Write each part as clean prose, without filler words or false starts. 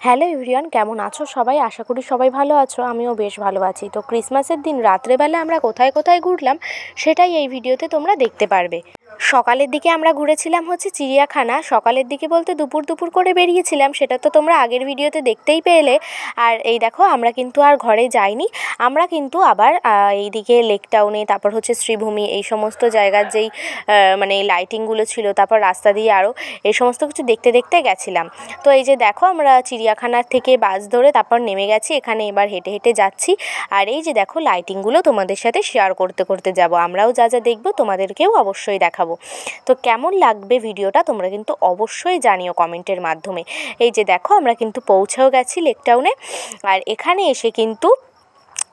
Hello everyone, কেমন আছো সবাই? আশা করি সবাই ভালো আছো। আমিও বেশ ভালো আছি। তো ক্রিসমাসের দিন রাত্রেবেলা আমরা কোথায় কোথায় ঘুরলাম সেটাই এই ভিডিওতে তোমরা দেখতে পারবে। সকালের দিকে আমরা ঘুরেছিলাম চিড়িয়াখানা। সকালের দিকে বলতে দুপুর দুপুর করে বেরিয়েছিলাম, সেটা তো তোমরা আগের ভিডিওতে দেখতেই পেলে। আর এই দেখো, আমরা কিন্তু আর ঘরে যাইনি, আমরা কিন্তু আবার এইদিকে লেক টাউনে, তারপর শ্রীভূমি, এই সমস্ত জায়গার যেই মানে লাইটিংগুলো ছিল, তারপর রাস্তা দিয়ে আরও এই সমস্ত কিছু দেখতে দেখতে গেছিলাম। তো এই যে দেখো, আমরা চিড়িয়াখানার থেকে বাস ধরে তারপর নেমে গেছি, এখানে এবার হেঁটে হেঁটে যাচ্ছি। আর এই যে দেখো, লাইটিংগুলো তোমাদের সাথে শেয়ার করতে করতে যাব। আমরাও যা যা দেখবো তোমাদেরকেও অবশ্যই দেখাবো। তো কেমন লাগবে ভিডিওটা তোমরা কিন্তু অবশ্যই জানিও কমেন্টের মাধ্যমে। এই যে দেখো, আমরা কিন্তু পৌঁছেও গেছি লেক টাউনে। আর এখানে এসে কিন্তু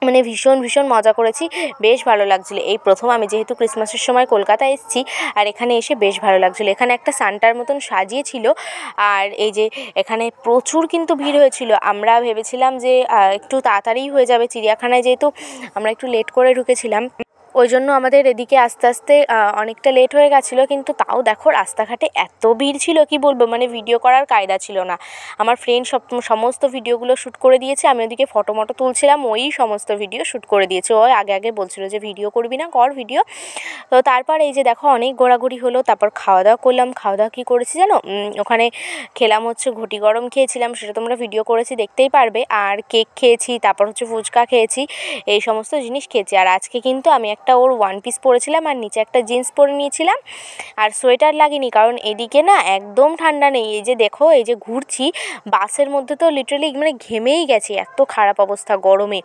মানে ভীষণ ভীষণ মজা করেছি, বেশ ভালো লাগছিলো। এই প্রথম আমি যেহেতু ক্রিসমাসের সময় কলকাতায় এসেছি, আর এখানে এসে বেশ ভালো লাগছিলো। এখানে একটা সান্টার মতন সাজিয়েছিল, আর এই যে এখানে প্রচুর কিন্তু ভিড় হয়েছিল। আমরা ভেবেছিলাম যে একটু তাড়াতাড়িই হয়ে যাবে চিড়িয়াখানায়, যেহেতু আমরা একটু লেট করে ঢুকেছিলাম, ওই জন্য আমাদের এদিকে আস্তে আস্তে অনেকটা লেট হয়ে গেছিলো। কিন্তু তাও দেখো, রাস্তাঘাটে এত ভিড় ছিল, কি বলবো, মানে ভিডিও করার কায়দা ছিল না। আমার ফ্রেন্ড সমস্ত ভিডিওগুলো শ্যুট করে দিয়েছে, আমি ওদিকে ফটো তুলছিলাম, ওই সমস্ত ভিডিও শ্যুট করে দিয়েছে। ওই আগে আগে বলছিল যে ভিডিও করবি না, কর ভিডিও। তো তারপর এই যে দেখো, অনেক ঘোরাঘুরি হলো, তারপর খাওয়া দাওয়া করলাম। খাওয়া দাওয়া কী করেছি জানো? ওখানে খেলাম ঘটি গরম খেয়েছিলাম, সেটা তোমরা ভিডিও করেছি দেখতেই পারবে। আর কেক খেয়েছি, তারপর ফুচকা খেয়েছি, এই সমস্ত জিনিস খেয়েছি। আর আজকে কিন্তু আমি একটা ওর ওয়ান পিস পরেছিলাম, আর নিচে একটা জিন্স পরে নিয়েছিলাম, আর সোয়েটার লাগিনি, কারণ এদিকে না একদম ঠান্ডা নেই। এই যে দেখো, এই যে ঘুরছি বাসের মধ্যে, তো লিটারালি মানে ঘেমেই গেছি, এত খারাপ অবস্থা গরমে।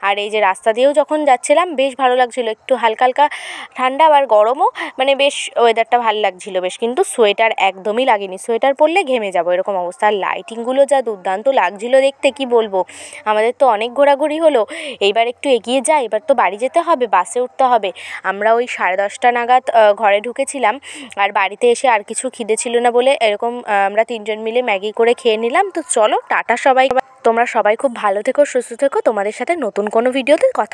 আর এই যে রাস্তা দিয়েও যখন যাচ্ছিলাম বেশ ভালো লাগছিলো, একটু হালকা হালকা ঠান্ডা আর গরমও, মানে বেশ ওয়েদারটা ভালো লাগছিলো বেশ। কিন্তু সোয়েটার একদমই লাগিনি, সোয়েটার পরলে ঘেমে যাবো এরকম অবস্থা। আর লাইটিংগুলো যা দুর্দান্ত লাগছিলো দেখতে, কি বলবো। আমাদের তো অনেক ঘোরাঘুরি হলো, এইবার একটু এগিয়ে যাই, এবার তো বাড়ি যেতে হবে, বাসে উঠতে হবে। আমরা ওই 10:30 নাগাদ ঘরে ঢুকেছিলাম, আর বাড়িতে এসে আর কিছু খিদে ছিল না বলে এরকম আমরা 3জন মিলে ম্যাগি করে খেয়ে নিলাম। তো চলো, টাটা সবাই। তোমরা সবাই খুব ভালো থেকো, সুস্থ থেকো। তোমাদের সাথে নতুন কোনো ভিডিওতে কথা